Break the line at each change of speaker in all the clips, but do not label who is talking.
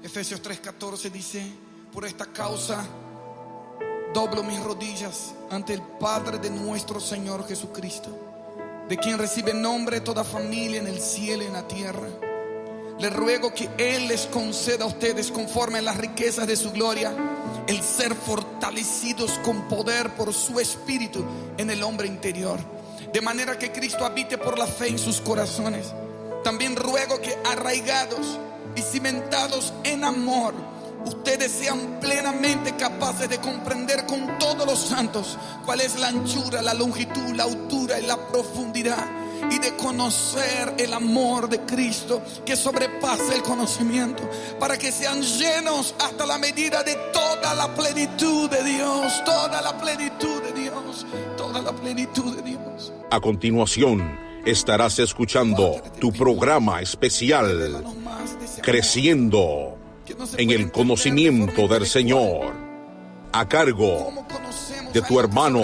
Efesios 3:14 dice: por esta causa doblo mis rodillas ante el Padre de nuestro Señor Jesucristo, de quien recibe nombre toda familia en el cielo y en la tierra. Le ruego que Él les conceda a ustedes, conforme a las riquezas de su gloria, el ser fortalecidos con poder por su Espíritu en el hombre interior, de manera que Cristo habite por la fe en sus corazones. También ruego que, arraigados y cimentados en amor, ustedes sean plenamente capaces de comprender con todos los santos cuál es la anchura, la longitud, la altura y la profundidad, y de conocer el amor de Cristo que sobrepasa el conocimiento, para que sean llenos hasta la medida de toda la plenitud de Dios, toda la plenitud de Dios, toda la plenitud de Dios.
A continuación estarás escuchando tu programa especial, Creciendo en el Conocimiento del Señor, a cargo de tu hermano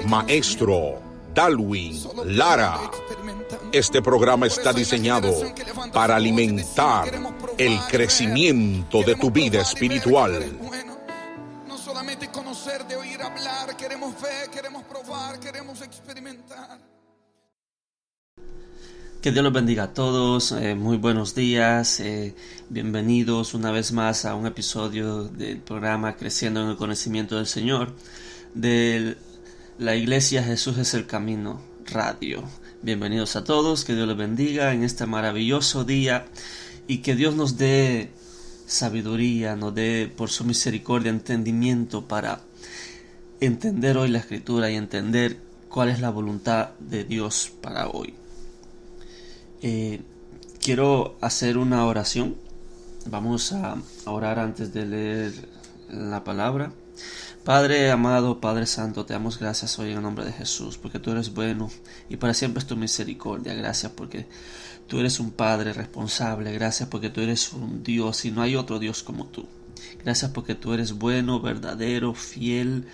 maestro Darwin Lara. Este programa está diseñado para alimentar el crecimiento de tu vida espiritual.
No solamente conocer, de oír hablar, queremos ver, queremos probar, queremos experimentar.
Que Dios los bendiga a todos, muy buenos días, bienvenidos una vez más a un episodio del programa Creciendo en el Conocimiento del Señor, de la Iglesia Jesús es el Camino Radio. Bienvenidos a todos, que Dios los bendiga en este maravilloso día y que Dios nos dé sabiduría, nos dé por su misericordia entendimiento para entender hoy la Escritura y entender cuál es la voluntad de Dios para hoy. Quiero hacer una oración. Vamos a orar antes de leer la palabra. Padre amado, Padre santo, te damos gracias hoy en el nombre de Jesús, porque tú eres bueno y para siempre es tu misericordia. Gracias porque tú eres un Padre responsable. Gracias porque tú eres un Dios y no hay otro Dios como tú. Gracias porque tú eres bueno, verdadero, fiel.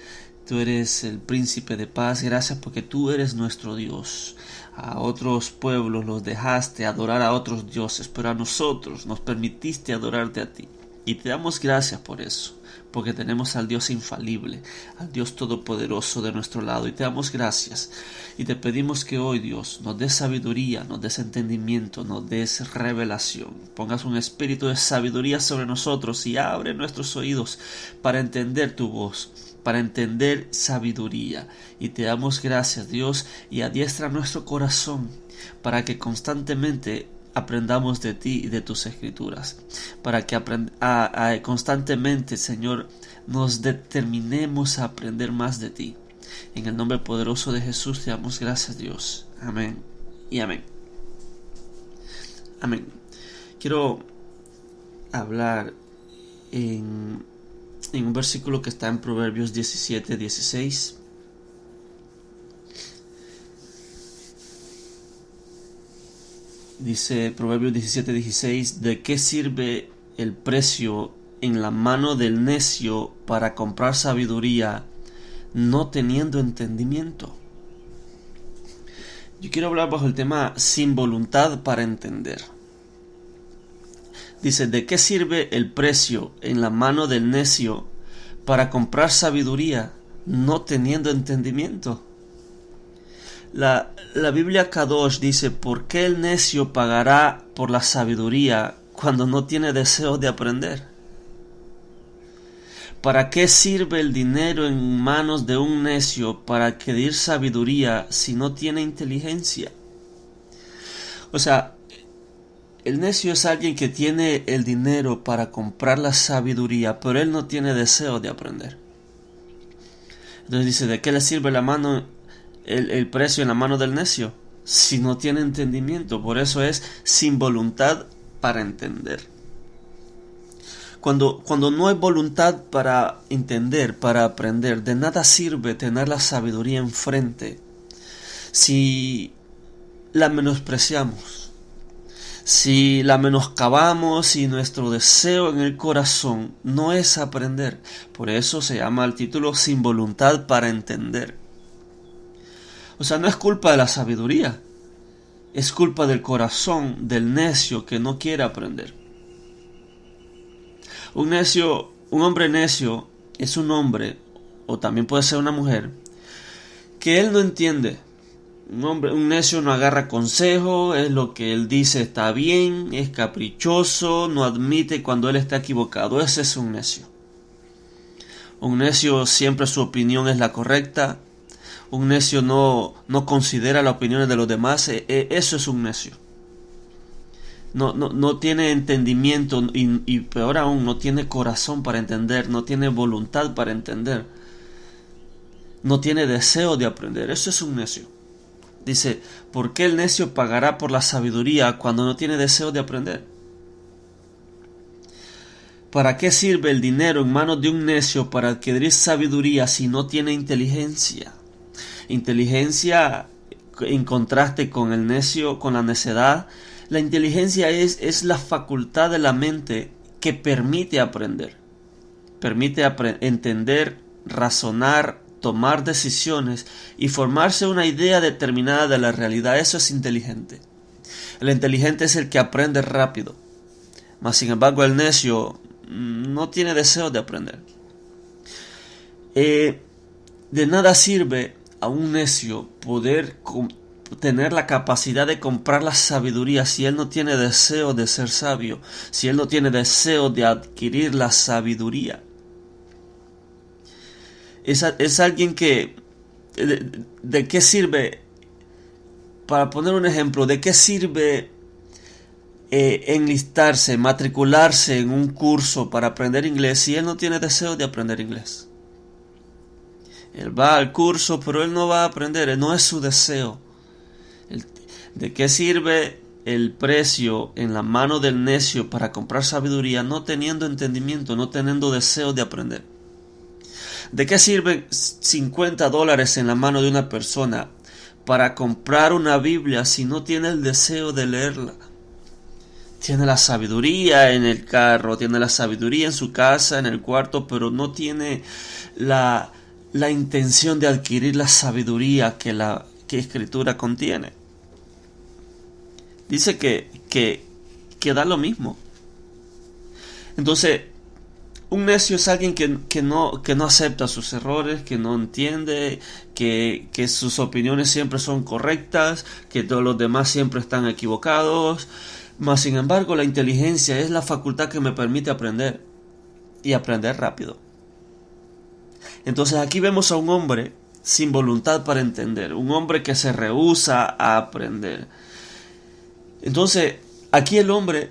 Tú eres el príncipe de paz. Gracias porque tú eres nuestro Dios. A otros pueblos los dejaste adorar a otros dioses, pero a nosotros nos permitiste adorarte a ti. Y te damos gracias por eso, porque tenemos al Dios infalible, al Dios todopoderoso de nuestro lado. Y te damos gracias. Y te pedimos que hoy, Dios, nos des sabiduría, nos des entendimiento, nos des revelación. Pongas un espíritu de sabiduría sobre nosotros y abre nuestros oídos para entender tu voz, para entender sabiduría. Y te damos gracias, Dios, y adiestra nuestro corazón para que constantemente aprendamos de ti y de tus escrituras, para que constantemente, Señor, nos determinemos a aprender más de ti. En el nombre poderoso de Jesús te damos gracias, Dios. Amén y amén. Amén. Quiero hablar en un versículo que está en Proverbios 17:16. Dice Proverbios 17:16: ¿de qué sirve el precio en la mano del necio para comprar sabiduría, no teniendo entendimiento? Yo quiero hablar bajo el tema sin voluntad para entender. Dice: ¿de qué sirve el precio en la mano del necio para comprar sabiduría, no teniendo entendimiento? La Biblia Kadosh dice: ¿por qué el necio pagará por la sabiduría cuando no tiene deseo de aprender? ¿Para qué sirve el dinero en manos de un necio para adquirir sabiduría si no tiene inteligencia? O sea, el necio es alguien que tiene el dinero para comprar la sabiduría, pero él no tiene deseo de aprender. Entonces dice: ¿de qué le sirve el precio en la mano del necio si no tiene entendimiento? Por eso es sin voluntad para entender. Cuando no hay voluntad para entender, para aprender, de nada sirve tener la sabiduría enfrente si la menospreciamos, si la menoscabamos y nuestro deseo en el corazón no es aprender. Por eso se llama el título Sin voluntad para entender. O sea, no es culpa de la sabiduría, es culpa del corazón del necio que no quiere aprender. Un hombre necio es un hombre, o también puede ser una mujer, que él no entiende. Un necio no agarra consejo, es lo que él dice está bien, es caprichoso, no admite cuando él está equivocado. Ese es un necio. Un necio siempre su opinión es la correcta. Un necio no considera las opiniones de los demás. Eso es un necio. No tiene entendimiento y peor aún, no tiene corazón para entender, no tiene voluntad para entender. No tiene deseo de aprender. Eso es un necio. Dice, ¿por qué el necio pagará por la sabiduría cuando no tiene deseo de aprender? ¿Para qué sirve el dinero en manos de un necio para adquirir sabiduría si no tiene inteligencia? Inteligencia en contraste con el necio, con la necedad. La inteligencia es la facultad de la mente que permite aprender. Permite entender, razonar, tomar decisiones y formarse una idea determinada de la realidad. Eso es inteligente. El inteligente es el que aprende rápido. Mas sin embargo el necio no tiene deseo de aprender. De nada sirve a un necio poder tener la capacidad de comprar la sabiduría si él no tiene deseo de ser sabio, si él no tiene deseo de adquirir la sabiduría. Es alguien que... ¿De qué sirve? Para poner un ejemplo, ¿de qué sirve enlistarse, matricularse en un curso para aprender inglés si él no tiene deseo de aprender inglés? Él va al curso, pero él no va a aprender, no es su deseo. ¿De qué sirve el precio en la mano del necio para comprar sabiduría no teniendo entendimiento, no teniendo deseo de aprender? ¿De qué sirven $50 en la mano de una persona para comprar una Biblia si no tiene el deseo de leerla? Tiene la sabiduría en el carro, tiene la sabiduría en su casa, en el cuarto, pero no tiene la intención de adquirir la sabiduría que la Escritura contiene. Dice que da lo mismo. Entonces, un necio es alguien que no acepta sus errores, que no entiende, que sus opiniones siempre son correctas, que todos los demás siempre están equivocados. Mas sin embargo, la inteligencia es la facultad que me permite aprender y aprender rápido. Entonces aquí vemos a un hombre sin voluntad para entender, un hombre que se rehúsa a aprender. Entonces aquí el hombre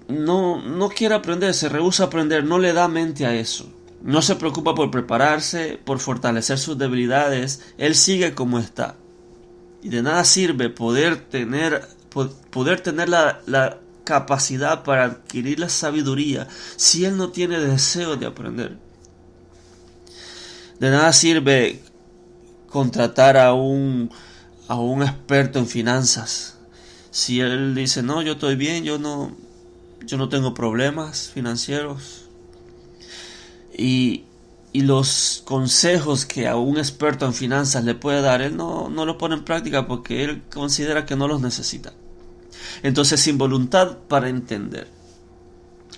no quiere aprender, se rehúsa a aprender, no le da mente a eso. No se preocupa por prepararse, por fortalecer sus debilidades. Él sigue como está. Y de nada sirve poder tener la capacidad para adquirir la sabiduría si él no tiene deseo de aprender. De nada sirve contratar a un experto en finanzas. Si él dice, no, yo estoy bien, yo no tengo problemas financieros. Y los consejos que a un experto en finanzas le puede dar, él no lo pone en práctica porque él considera que no los necesita. Entonces, sin voluntad para entender.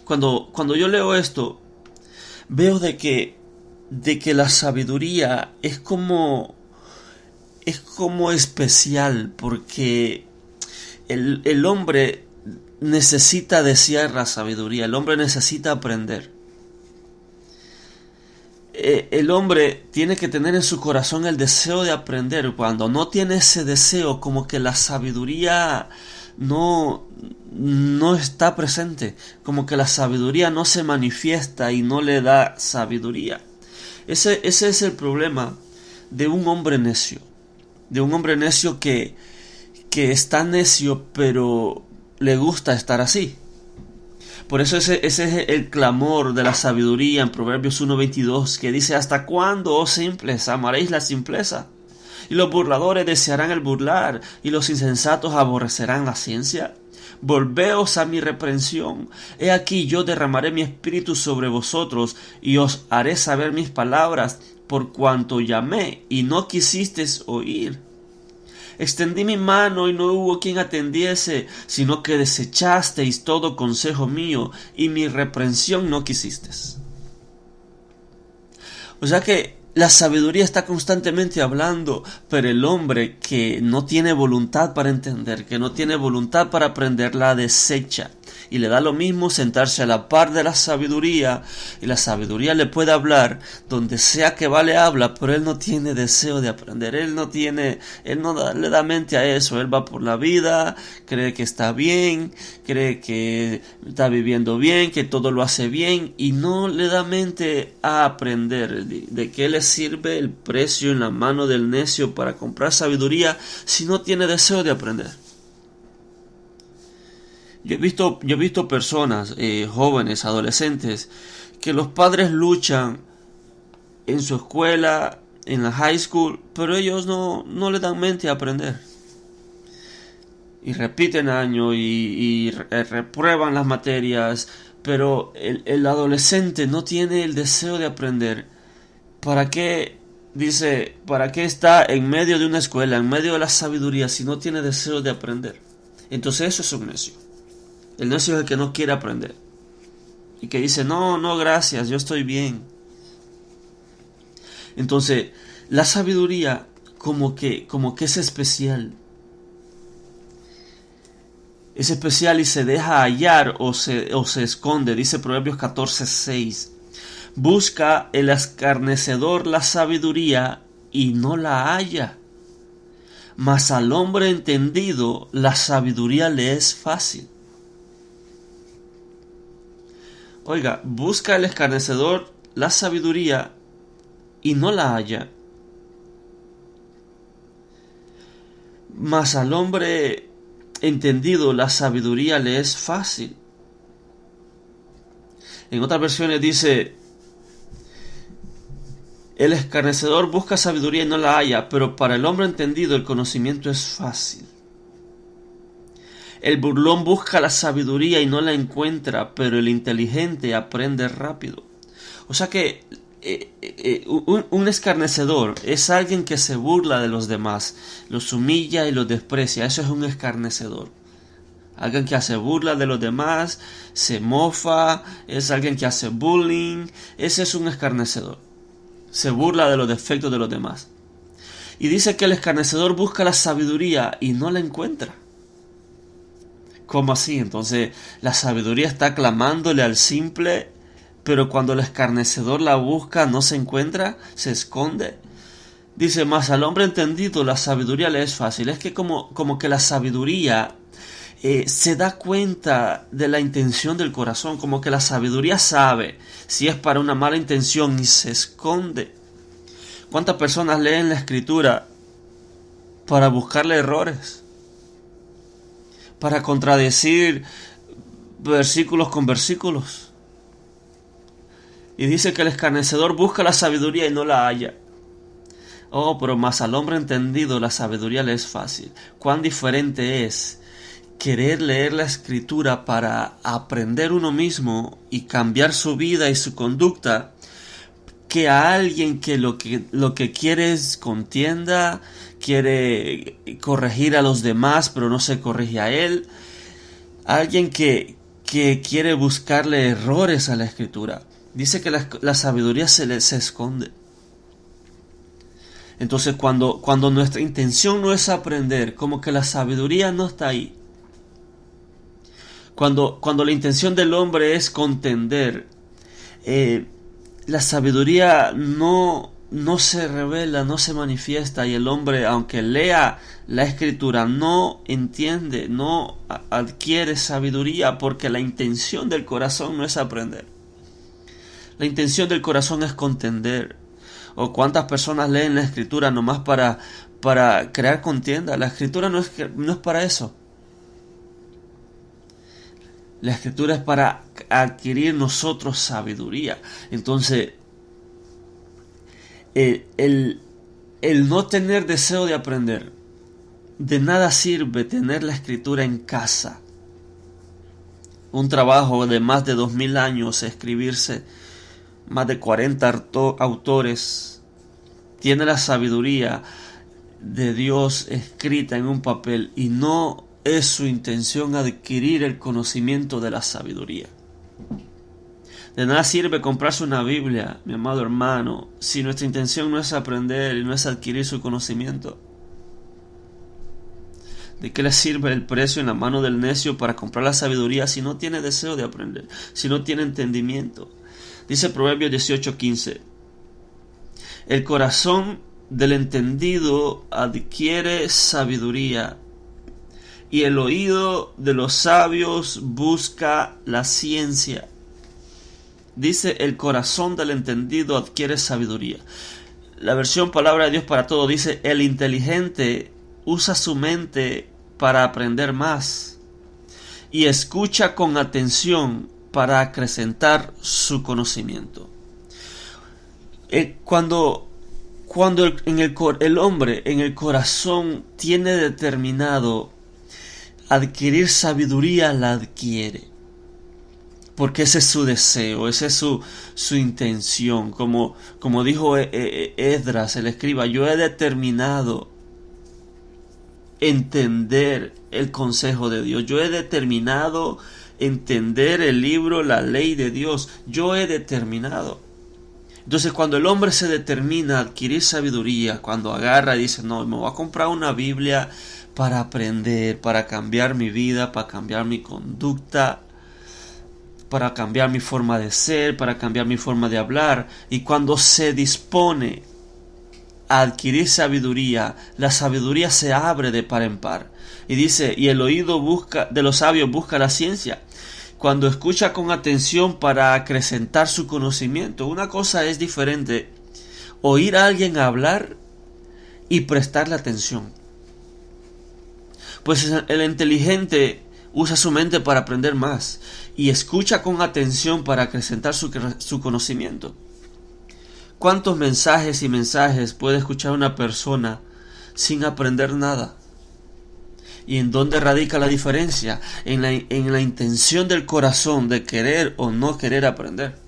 Cuando yo leo esto, veo de que la sabiduría es como especial, porque el hombre necesita desear la sabiduría, el hombre necesita aprender. El hombre tiene que tener en su corazón el deseo de aprender. Cuando no tiene ese deseo, como que la sabiduría no está presente, como que la sabiduría no se manifiesta y no le da sabiduría. Ese es el problema de un hombre necio, que está necio pero le gusta estar así. Por eso ese es el clamor de la sabiduría en Proverbios 1:22, que dice: ¿hasta cuándo, oh simples, amaréis la simpleza? Y los burladores desearán el burlar, y los insensatos aborrecerán la ciencia. Volveos a mi reprensión. He aquí yo derramaré mi espíritu sobre vosotros, y os haré saber mis palabras, por cuanto llamé, y no quisisteis oír. Extendí mi mano y no hubo quien atendiese, sino que desechasteis todo consejo mío y mi reprensión no quisisteis. O sea que la sabiduría está constantemente hablando, pero el hombre que no tiene voluntad para entender, que no tiene voluntad para aprender, la desecha. Y le da lo mismo sentarse a la par de la sabiduría, y la sabiduría le puede hablar donde sea que va le habla, pero él no tiene deseo de aprender, él no le da mente a eso, él va por la vida, cree que está bien, cree que está viviendo bien, que todo lo hace bien, y no le da mente a aprender. ¿De qué le sirve el precio en la mano del necio para comprar sabiduría si no tiene deseo de aprender? Yo he visto personas, jóvenes, adolescentes, que los padres luchan en su escuela, en la high school, pero ellos no le dan mente a aprender. Y repiten año y reprueban las materias, pero el adolescente no tiene el deseo de aprender. ¿Para qué? Dice, ¿para qué está en medio de una escuela, en medio de la sabiduría, si no tiene deseo de aprender? Entonces eso es un necio. El necio es el que no quiere aprender y que dice, no, gracias, yo estoy bien. Entonces, la sabiduría como que es especial. Es especial y se deja hallar o se esconde. Dice Proverbios 14:6. Busca el escarnecedor la sabiduría y no la halla. Mas al hombre entendido la sabiduría le es fácil. Oiga, busca el escarnecedor la sabiduría y no la halla. Mas al hombre entendido la sabiduría le es fácil. En otras versiones dice, el escarnecedor busca sabiduría y no la halla, pero para el hombre entendido el conocimiento es fácil. El burlón busca la sabiduría y no la encuentra, pero el inteligente aprende rápido. O sea que un escarnecedor es alguien que se burla de los demás, los humilla y los desprecia. Eso es un escarnecedor. Alguien que hace burla de los demás, se mofa, es alguien que hace bullying. Ese es un escarnecedor. Se burla de los defectos de los demás. Y dice que el escarnecedor busca la sabiduría y no la encuentra. ¿Cómo así? Entonces la sabiduría está clamándole al simple, pero cuando el escarnecedor la busca no se encuentra, se esconde. Dice, más al hombre entendido la sabiduría le es fácil. Es que como que la sabiduría se da cuenta de la intención del corazón, como que la sabiduría sabe si es para una mala intención y se esconde. ¿Cuántas personas leen la escritura para buscarle errores? Para contradecir versículos con versículos. Y dice que el escarnecedor busca la sabiduría y no la halla. Oh, pero más al hombre entendido la sabiduría le es fácil. Cuán diferente es querer leer la escritura para aprender uno mismo y cambiar su vida y su conducta, que a alguien que lo que quiere es contienda, quiere corregir a los demás pero no se corrige a él. Alguien que quiere buscarle errores a la escritura. Dice que la sabiduría se esconde. Entonces cuando nuestra intención no es aprender, como que la sabiduría no está ahí. Cuando la intención del hombre es contender, la sabiduría no se revela, no se manifiesta, y el hombre, aunque lea la escritura, no entiende, no adquiere sabiduría, porque la intención del corazón no es aprender. La intención del corazón es contender. O cuántas personas leen la escritura nomás para crear contienda. La escritura no es para eso. La escritura es para adquirir nosotros sabiduría. Entonces, el no tener deseo de aprender, de nada sirve tener la escritura en casa. Un trabajo de más de 2000 años, escribirse, más de 40 autores, tiene la sabiduría de Dios escrita en un papel y no es su intención adquirir el conocimiento de la sabiduría. De nada sirve comprarse una Biblia, mi amado hermano, si nuestra intención no es aprender y no es adquirir su conocimiento. ¿De qué le sirve el precio en la mano del necio para comprar la sabiduría si no tiene deseo de aprender, si no tiene entendimiento? Dice Proverbios 18:15: el corazón del entendido adquiere sabiduría, y el oído de los sabios busca la ciencia. Dice, el corazón del entendido adquiere sabiduría. La versión Palabra de Dios para Todo dice, el inteligente usa su mente para aprender más y escucha con atención para acrecentar su conocimiento. Cuando el hombre en el corazón tiene determinado adquirir sabiduría, la adquiere. Porque ese es su deseo, esa es su intención. Como dijo Esdras, el escriba, yo he determinado entender el consejo de Dios. Yo he determinado entender el libro, la ley de Dios. Yo he determinado. Entonces, cuando el hombre se determina a adquirir sabiduría, cuando agarra y dice, no, me voy a comprar una Biblia para aprender, para cambiar mi vida, para cambiar mi conducta, para cambiar mi forma de ser, para cambiar mi forma de hablar. Y cuando se dispone a adquirir sabiduría, la sabiduría se abre de par en par. Y dice, y el oído de los sabios busca la ciencia. Cuando escucha con atención para acrecentar su conocimiento. Una cosa es diferente, oír a alguien hablar y prestarle atención. Pues el inteligente usa su mente para aprender más y escucha con atención para acrecentar su conocimiento. ¿Cuántos mensajes y mensajes puede escuchar una persona sin aprender nada? ¿Y en dónde radica la diferencia? En la intención del corazón de querer o no querer aprender.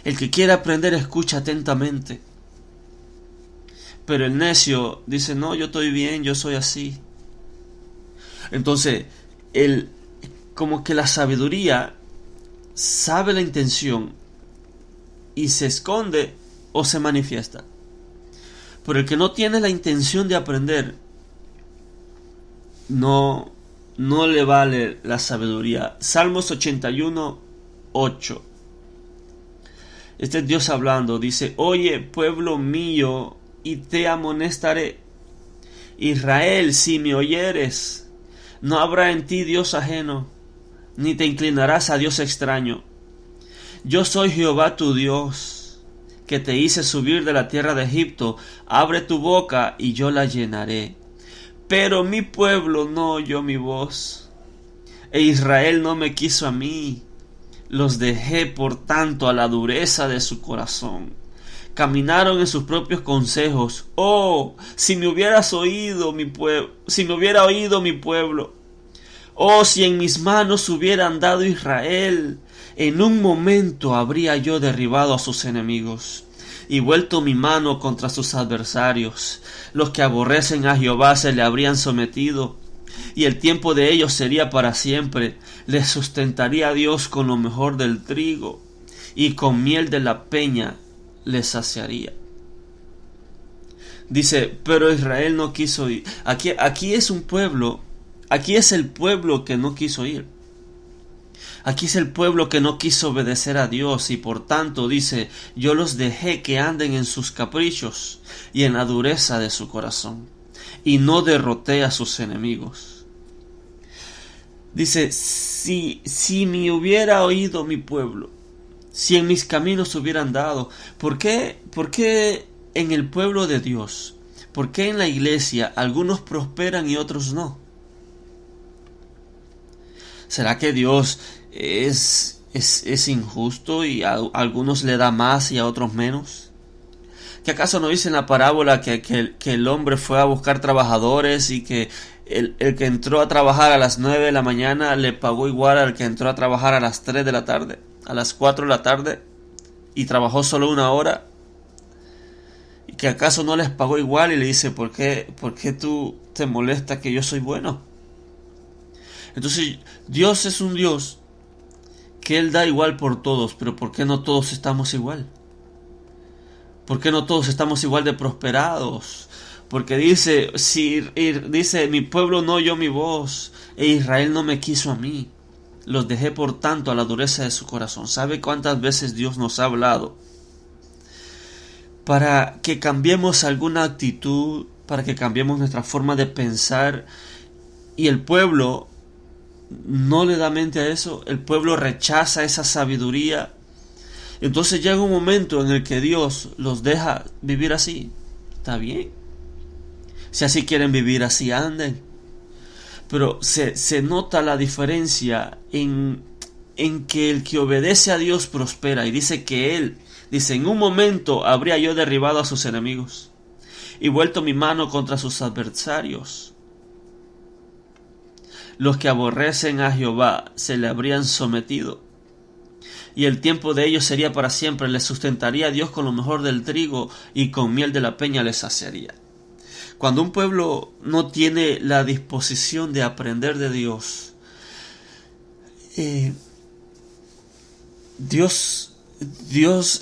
El que quiere aprender escucha atentamente. Pero el necio dice, no, yo estoy bien, yo soy así. Entonces, como que la sabiduría sabe la intención y se esconde o se manifiesta. Pero el que no tiene la intención de aprender, no le vale la sabiduría. Salmos 81:8. Este es Dios hablando. Dice, oye, pueblo mío, y te amonestaré. Israel, si me oyeres, no habrá en ti Dios ajeno, ni te inclinarás a Dios extraño. Yo soy Jehová tu Dios, que te hice subir de la tierra de Egipto. Abre tu boca y yo la llenaré. Pero mi pueblo no oyó mi voz, e Israel no me quiso a mí. Los dejé por tanto a la dureza de su corazón. Caminaron en sus propios consejos. Oh, si me hubieras oído mi pueblo, si me hubiera oído mi pueblo. Oh, si en mis manos hubieran dado Israel. En un momento habría yo derribado a sus enemigos y vuelto mi mano contra sus adversarios. Los que aborrecen a Jehová se le habrían sometido, y el tiempo de ellos sería para siempre. Les sustentaría a Dios con lo mejor del trigo, y con miel de la peña les saciaría. Dice, pero Israel no quiso ir. Aquí es un pueblo, aquí es el pueblo que no quiso ir. Aquí es el pueblo que no quiso obedecer a Dios, y por tanto dice, yo los dejé que anden en sus caprichos y en la dureza de su corazón, y no derroté a sus enemigos. Dice, si me hubiera oído mi pueblo, si en mis caminos hubieran dado. ¿Por qué en el pueblo de Dios? ¿Por qué en la iglesia algunos prosperan y otros no? ¿Será que Dios es injusto y a algunos le da más y a otros menos? ¿Que acaso no dice en la parábola que el hombre fue a buscar trabajadores y que el que entró a trabajar a las 9 de la mañana le pagó igual al que entró a trabajar a las 3 de la tarde, a las 4 de la tarde, y trabajó solo 1 hora? ¿Que acaso no les pagó igual? Y le dice, ¿por qué tú te molesta que yo soy bueno? Entonces, Dios es un Dios que Él da igual por todos, pero ¿por qué no todos estamos igual? ¿Por qué no todos estamos igual de prosperados? Porque dice, mi pueblo no oyó mi voz, e Israel no me quiso a mí. Los dejé por tanto a la dureza de su corazón. ¿Sabe cuántas veces Dios nos ha hablado? Para que cambiemos alguna actitud, para que cambiemos nuestra forma de pensar, y el pueblo no le da mente a eso, el pueblo rechaza esa sabiduría. Entonces llega un momento en el que Dios los deja vivir así. Está bien, si así quieren vivir, así anden. Pero se nota la diferencia en que el que obedece a Dios prospera. Y dice que Él, en un momento habría yo derribado a sus enemigos y vuelto mi mano contra sus adversarios. Los que aborrecen a Jehová se le habrían sometido, y el tiempo de ellos sería para siempre. Les sustentaría a Dios con lo mejor del trigo, y con miel de la peña les saciaría. Cuando un pueblo no tiene la disposición de aprender de Dios,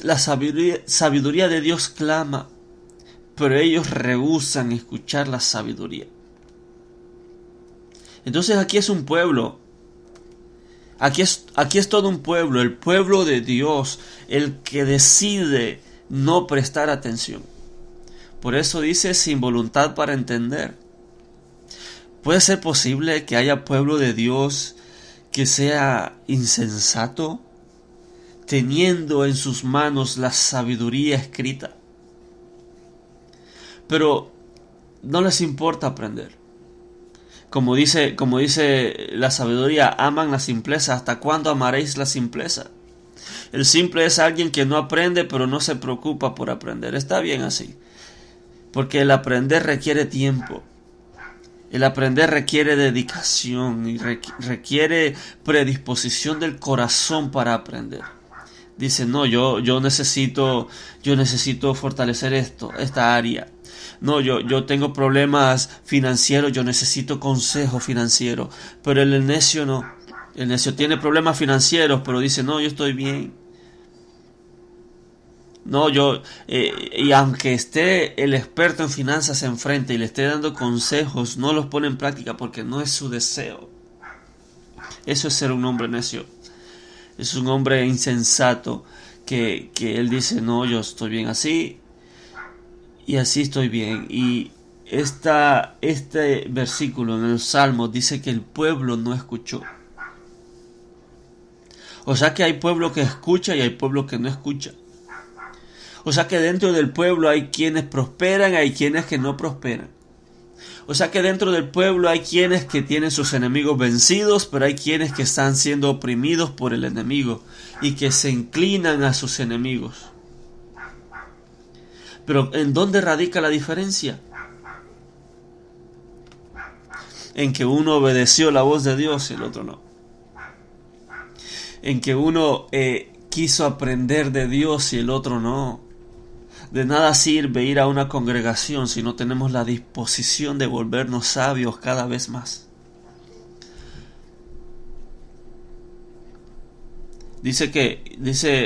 la sabiduría de Dios clama, pero ellos rehúsan escuchar la sabiduría. Entonces aquí es un pueblo, aquí es todo un pueblo, el pueblo de Dios, el que decide no prestar atención. Por eso dice, sin voluntad para entender. ¿Puede ser posible que haya pueblo de Dios que sea insensato, teniendo en sus manos la sabiduría escrita, pero no les importa aprender? Como dice la sabiduría, aman la simpleza. ¿Hasta cuándo amaréis la simpleza? El simple es alguien que no aprende, pero no se preocupa por aprender. Está bien así, porque el aprender requiere tiempo. El aprender requiere dedicación y requiere predisposición del corazón para aprender. Dice, no, yo necesito fortalecer esta área. No, yo tengo problemas financieros, yo necesito consejo financiero. Pero el necio no. El necio tiene problemas financieros, pero dice, no, yo estoy bien. No, y aunque esté el experto en finanzas enfrente y le esté dando consejos, no los pone en práctica porque no es su deseo. Eso es ser un hombre necio. Es un hombre insensato que él dice, no, yo estoy bien así y así estoy bien. Y este versículo en el Salmo dice que el pueblo no escuchó. O sea que hay pueblo que escucha y hay pueblo que no escucha. O sea que dentro del pueblo hay quienes prosperan, hay quienes que no prosperan. O sea que dentro del pueblo hay quienes que tienen sus enemigos vencidos, pero hay quienes que están siendo oprimidos por el enemigo y que se inclinan a sus enemigos. Pero ¿en dónde radica la diferencia? En que uno obedeció la voz de Dios y el otro no. En que uno quiso aprender de Dios y el otro no. De nada sirve ir a una congregación si no tenemos la disposición de volvernos sabios cada vez más. Dice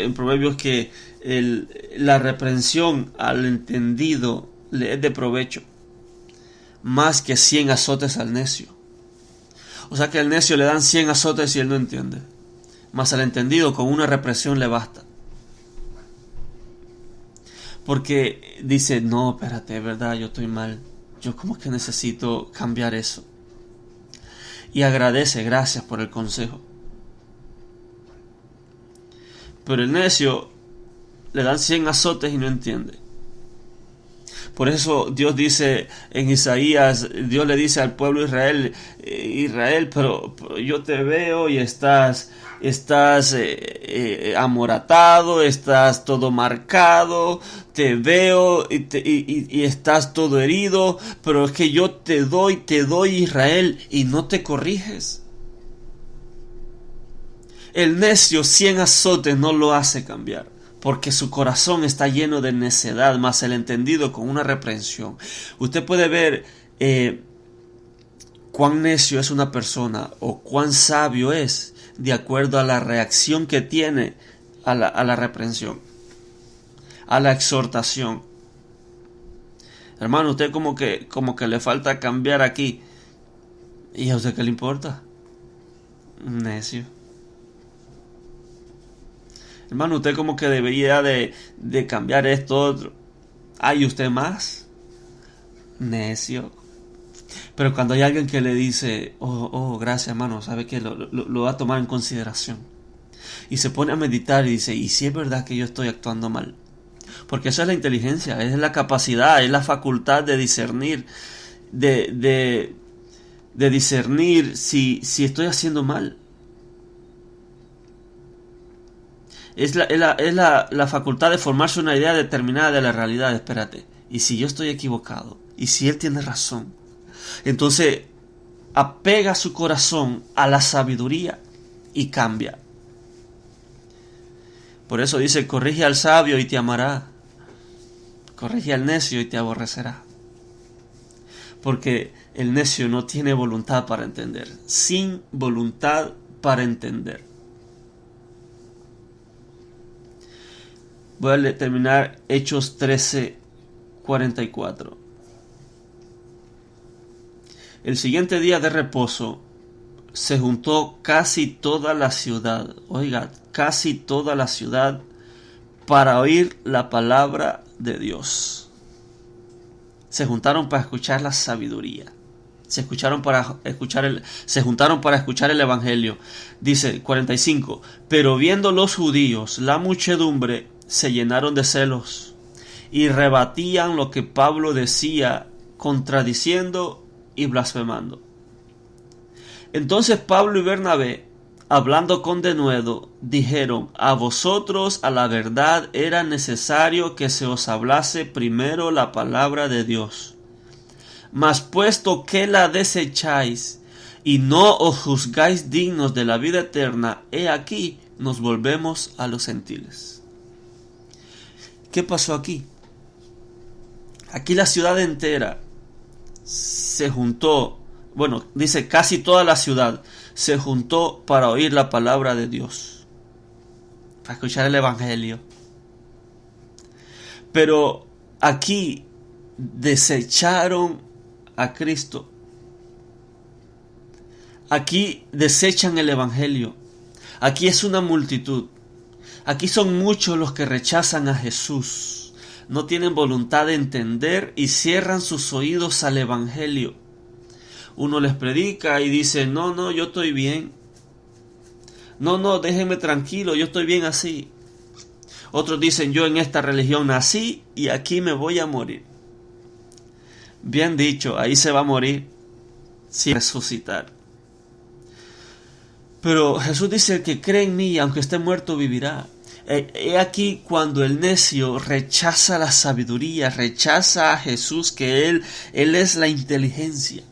en Proverbios que la reprensión al entendido le es de provecho, más que 100 azotes al necio. O sea que al necio le dan 100 azotes y él no entiende, mas al entendido con una represión le basta. Porque dice, no, espérate, es verdad, yo estoy mal. Yo como que necesito cambiar eso. Y agradece, gracias por el consejo. Pero el necio le dan 100 azotes y no entiende. Por eso Dios dice en Isaías, Dios le dice al pueblo de Israel, pero yo te veo y estás amoratado, estás todo marcado, te veo y estás todo herido, pero es que yo te doy Israel y no te corriges. El necio 100 azotes no lo hace cambiar, porque su corazón está lleno de necedad, mas el entendido con una reprensión. Usted puede ver cuán necio es una persona o cuán sabio es de acuerdo a la reacción que tiene a la reprensión, a la exhortación. Hermano, usted como que le falta cambiar aquí. ¿Y a usted qué le importa? Necio. Hermano, usted como que debería de cambiar esto, otro. ¿Hay usted más? Necio. Pero cuando hay alguien que le dice, gracias hermano, sabe que lo va a tomar en consideración. Y se pone a meditar y dice, ¿y si es verdad que yo estoy actuando mal? Porque eso es la inteligencia, es la capacidad, es la facultad de discernir, de discernir si estoy haciendo mal. Es la facultad de formarse una idea determinada de la realidad. Espérate, ¿y si yo estoy equivocado? ¿Y si él tiene razón? Entonces apega su corazón a la sabiduría y cambia. Por eso dice, corrige al sabio y te amará, corrige al necio y te aborrecerá. Porque el necio no tiene voluntad para entender, sin voluntad para entender. Voy a terminar Hechos 13:44. El siguiente día de reposo se juntó casi toda la ciudad, oiga, casi toda la ciudad, para oír la palabra de Dios. Se juntaron para escuchar la sabiduría. Se juntaron para escuchar el evangelio. Dice 45, pero viendo los judíos la muchedumbre, se llenaron de celos y rebatían lo que Pablo decía, contradiciendo y blasfemando. Entonces Pablo y Bernabé, hablando con denuedo, dijeron, a vosotros a la verdad era necesario que se os hablase primero la palabra de Dios. Mas puesto que la desecháis y no os juzgáis dignos de la vida eterna, he aquí nos volvemos a los gentiles. ¿Qué pasó aquí? Aquí la ciudad entera se juntó, dice casi toda la ciudad se juntó para oír la palabra de Dios, para escuchar el evangelio. Pero aquí desecharon a Cristo. Aquí desechan el evangelio. Aquí es una multitud. Aquí son muchos los que rechazan a Jesús. No tienen voluntad de entender y cierran sus oídos al evangelio. Uno les predica y dice, no, yo estoy bien. No, déjenme tranquilo, yo estoy bien así. Otros dicen, yo en esta religión nací y aquí me voy a morir. Bien dicho, ahí se va a morir sin resucitar. Pero Jesús dice, el que cree en mí, aunque esté muerto, vivirá. He aquí cuando el necio rechaza la sabiduría, rechaza a Jesús, que Él es la inteligencia.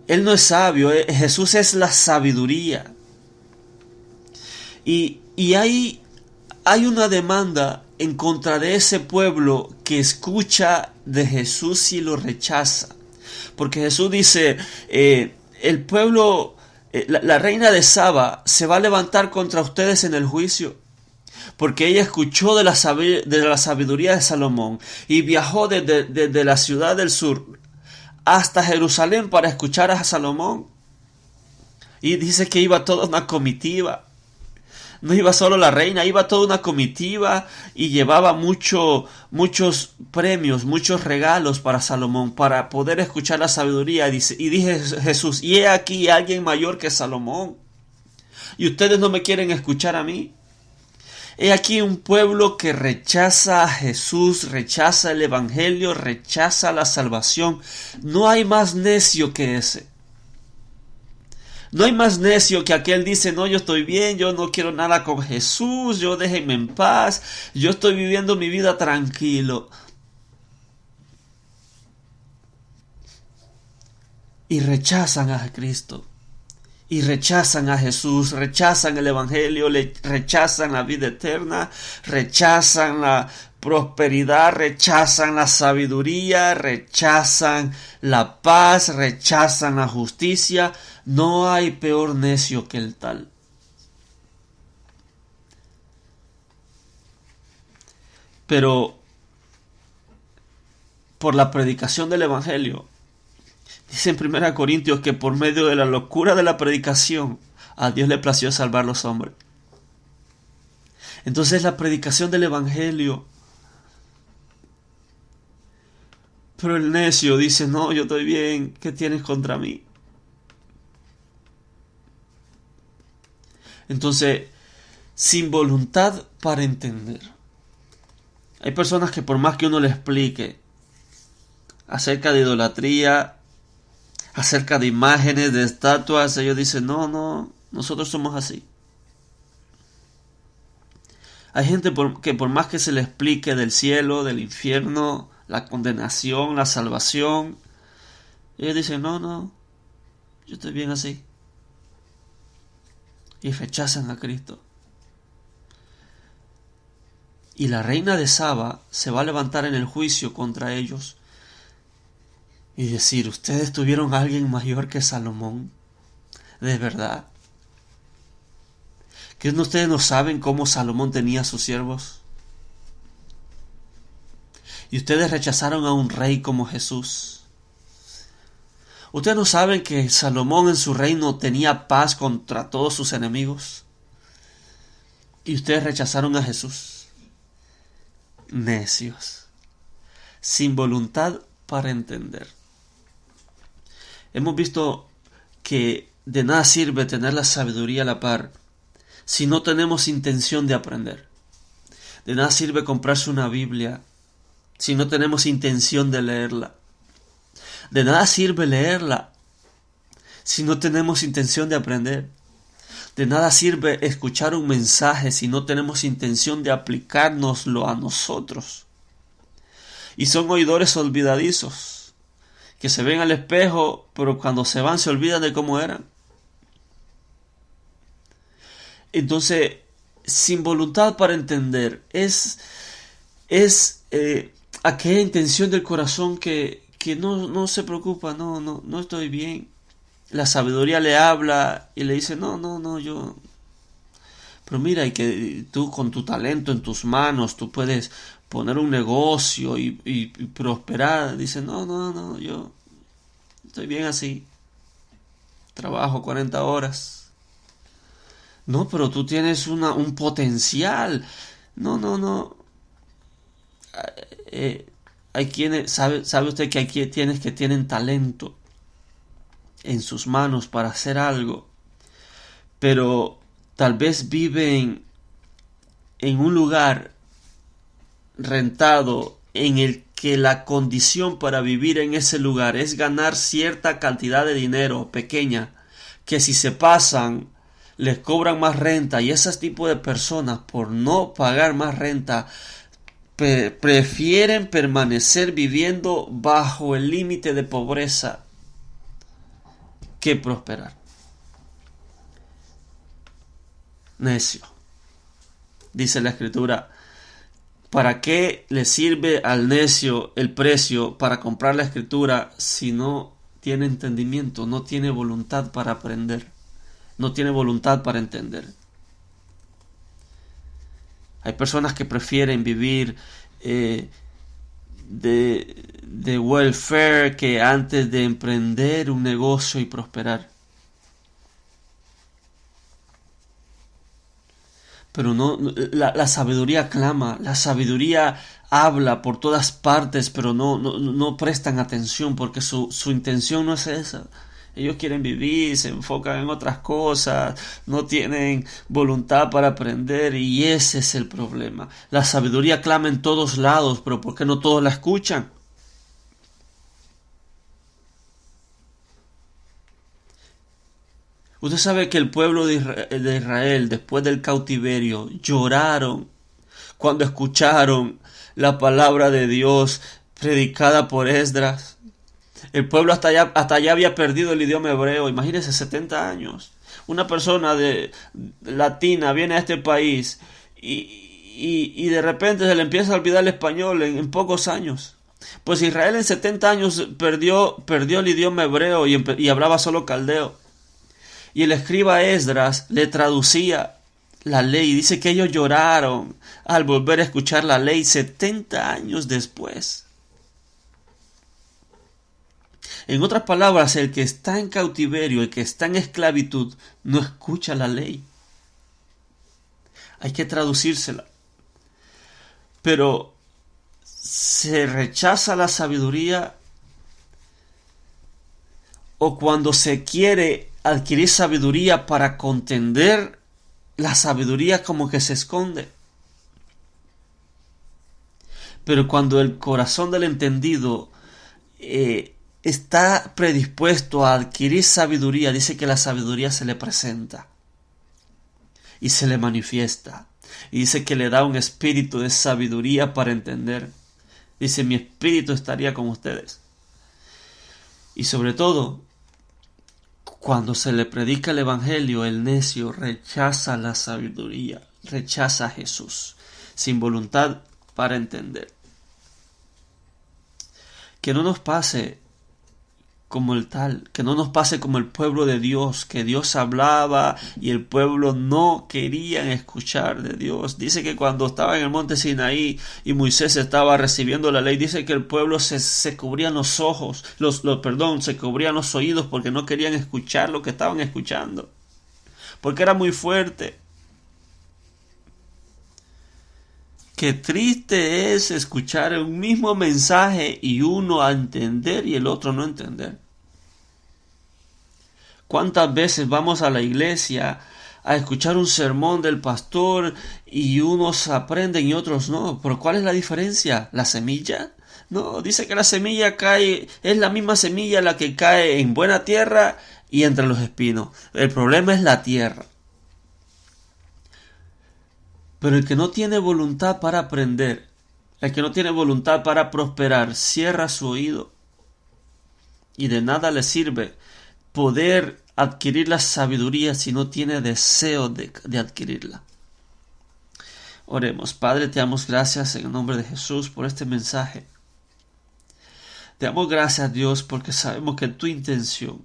Él no es sabio, Jesús es la sabiduría. Y hay una demanda en contra de ese pueblo que escucha de Jesús y lo rechaza. Porque Jesús dice, el pueblo, la reina de Saba se va a levantar contra ustedes en el juicio. Porque ella escuchó de la sabiduría de Salomón y viajó desde la ciudad del sur hasta Jerusalén para escuchar a Salomón. Y dice que iba toda una comitiva. No iba solo la reina, iba toda una comitiva y llevaba muchos premios, muchos regalos para Salomón, para poder escuchar la sabiduría. Y dije Jesús, y he aquí alguien mayor que Salomón, y ustedes no me quieren escuchar a mí. He aquí un pueblo que rechaza a Jesús, rechaza el evangelio, rechaza la salvación. No hay más necio que ese. No hay más necio que aquel dice, no, yo estoy bien, yo no quiero nada con Jesús, yo déjenme en paz, yo estoy viviendo mi vida tranquilo. Y rechazan a Cristo. y rechazan a Jesús, rechazan el Evangelio, rechazan la vida eterna, rechazan la prosperidad, rechazan la sabiduría, rechazan la paz, rechazan la justicia. No hay peor necio que el tal. Pero por la predicación del Evangelio, dice en 1 Corintios que por medio de la locura de la predicación, a Dios le plació salvar a los hombres. Entonces la predicación del Evangelio. Pero el necio dice, no, yo estoy bien, ¿qué tienes contra mí? Entonces, sin voluntad para entender. Hay personas que por más que uno le explique acerca de idolatría, acerca de imágenes, de estatuas, ellos dicen, no, nosotros somos así. Hay gente que por más que se le explique del cielo, del infierno, la condenación, la salvación, ellos dicen, no, yo estoy bien así. Y rechazan a Cristo. Y la reina de Saba se va a levantar en el juicio contra ellos y decir, ustedes tuvieron a alguien mayor que Salomón, de verdad. ¿Que ustedes no saben cómo Salomón tenía a sus siervos? Y ustedes rechazaron a un rey como Jesús. ¿Ustedes no saben que Salomón en su reino tenía paz contra todos sus enemigos? Y ustedes rechazaron a Jesús. Necios, sin voluntad para entender. Hemos visto que de nada sirve tener la sabiduría a la par si no tenemos intención de aprender. De nada sirve comprarse una Biblia si no tenemos intención de leerla. De nada sirve leerla si no tenemos intención de aprender. De nada sirve escuchar un mensaje si no tenemos intención de aplicárnoslo a nosotros. Y son oidores olvidadizos, que se ven al espejo, pero cuando se van se olvidan de cómo eran. Entonces, sin voluntad para entender, es aquella intención del corazón que no se preocupa, no estoy bien. La sabiduría le habla y le dice, no, yo... Pero mira, y que tú con tu talento en tus manos, tú puedes poner un negocio y prosperar. Dice, no, yo estoy bien así. Trabajo 40 horas. No, pero tú tienes un potencial. No. Hay quienes, sabe usted que hay quienes que tienen talento en sus manos para hacer algo, pero tal vez viven en un lugar rentado en el que la condición para vivir en ese lugar es ganar cierta cantidad de dinero pequeña, que si se pasan les cobran más renta, y ese tipo de personas, por no pagar más renta, prefieren permanecer viviendo bajo el límite de pobreza que prosperar. Necio. Dice la Escritura, ¿para qué le sirve al necio el precio para comprar la Escritura si no tiene entendimiento, no tiene voluntad para aprender, no tiene voluntad para entender? Hay personas que prefieren vivir de welfare que antes de emprender un negocio y prosperar. Pero no, la sabiduría clama, la sabiduría habla por todas partes, pero no prestan atención porque su intención no es esa. Ellos quieren vivir, se enfocan en otras cosas, no tienen voluntad para aprender, y ese es el problema. La sabiduría clama en todos lados, pero ¿por qué no todos la escuchan? Usted sabe que el pueblo de Israel, después del cautiverio, lloraron cuando escucharon la palabra de Dios predicada por Esdras. El pueblo hasta allá había perdido el idioma hebreo. Imagínense, 70 años. una persona latina viene a este país y de repente se le empieza a olvidar el español en pocos años. Pues Israel en 70 años perdió el idioma hebreo y hablaba solo caldeo. Y el escriba Esdras le traducía la ley. Dice que ellos lloraron al volver a escuchar la ley 70 años después. En otras palabras, el que está en cautiverio, el que está en esclavitud, no escucha la ley. Hay que traducírsela. Pero se rechaza la sabiduría, o cuando se quiere adquirir sabiduría para contender, la sabiduría como que se esconde. Pero cuando el corazón del entendido está predispuesto a adquirir sabiduría, dice que la sabiduría se le presenta y se le manifiesta. Y dice que le da un espíritu de sabiduría para entender. Dice, mi espíritu estaría con ustedes. Y sobre todo, cuando se le predica el evangelio, el necio rechaza la sabiduría, rechaza a Jesús, sin voluntad para entender. Que no nos pase como que no nos pase como el pueblo de Dios, que Dios hablaba y el pueblo no quería escuchar de Dios. Dice que cuando estaba en el monte Sinaí y Moisés estaba recibiendo la ley, dice que el pueblo se cubrían los ojos, se cubrían los oídos porque no querían escuchar lo que estaban escuchando, porque era muy fuerte. Qué triste es escuchar un mismo mensaje y uno a entender y el otro no entender. ¿Cuántas veces vamos a la iglesia a escuchar un sermón del pastor y unos aprenden y otros no? ¿Pero cuál es la diferencia? ¿La semilla? No, dice que la semilla es la misma semilla la que cae en buena tierra y entre los espinos. El problema es la tierra. Pero el que no tiene voluntad para aprender, el que no tiene voluntad para prosperar, cierra su oído. Y de nada le sirve poder adquirir la sabiduría si no tiene deseo de adquirirla. Oremos. Padre, te damos gracias en el nombre de Jesús por este mensaje. Te damos gracias, Dios, porque sabemos que tu intención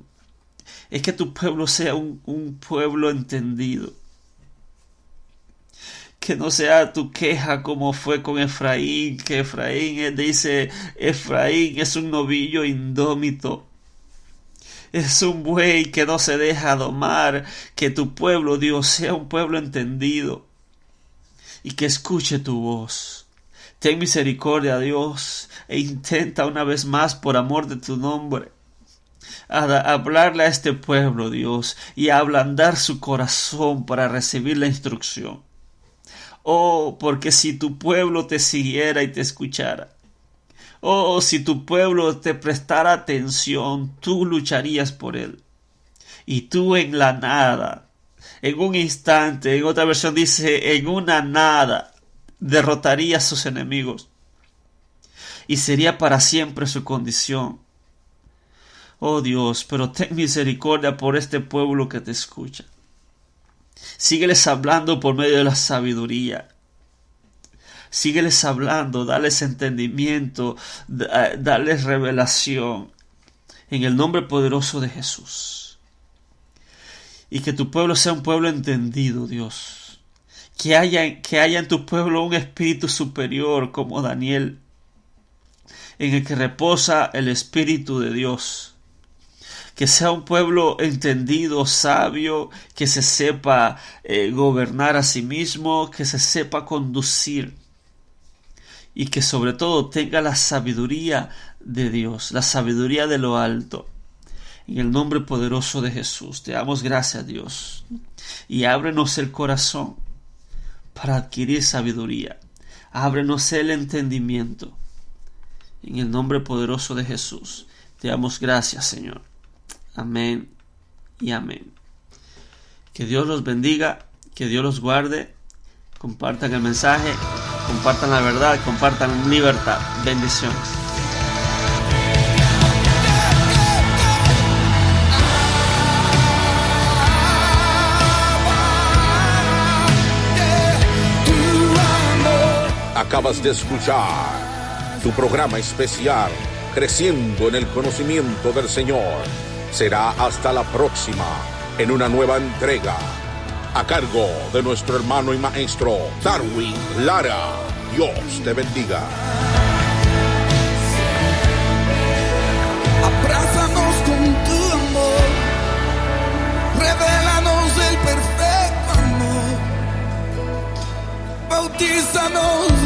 es que tu pueblo sea un pueblo entendido. Que no sea tu queja como fue con Efraín, que Efraín es un novillo indómito. Es un buey que no se deja domar. Que tu pueblo, Dios, sea un pueblo entendido y que escuche tu voz. Ten misericordia, Dios, e intenta una vez más, por amor de tu nombre, hablarle a este pueblo, Dios, y a ablandar su corazón para recibir la instrucción. Oh, porque si tu pueblo te siguiera y te escuchara, oh, si tu pueblo te prestara atención, tú lucharías por él. Y tú en la nada, en un instante, en otra versión dice, en una nada, derrotarías a sus enemigos. Y sería para siempre su condición. Oh Dios, pero ten misericordia por este pueblo que te escucha. Sígueles hablando por medio de la sabiduría. Sígueles hablando, dales entendimiento, dales revelación. En el nombre poderoso de Jesús. Y que tu pueblo sea un pueblo entendido, Dios. Que haya en tu pueblo un espíritu superior como Daniel, en el que reposa el Espíritu de Dios. Que sea un pueblo entendido, sabio, que se sepa gobernar a sí mismo, que se sepa conducir y que sobre todo tenga la sabiduría de Dios, la sabiduría de lo alto. En el nombre poderoso de Jesús, te damos gracias, Dios, y ábrenos el corazón para adquirir sabiduría. Ábrenos el entendimiento. En el nombre poderoso de Jesús, te damos gracias, Señor. Amén y amén. Que Dios los bendiga, que Dios los guarde. Compartan el mensaje, compartan la verdad, compartan libertad. Bendiciones.
Acabas de escuchar tu programa especial, Creciendo en el Conocimiento del Señor. Será hasta la próxima, en una nueva entrega, a cargo de nuestro hermano y maestro, Darwin Lara. Dios te bendiga.
Abrázanos con tu amor, revélanos el perfecto amor, bautízanos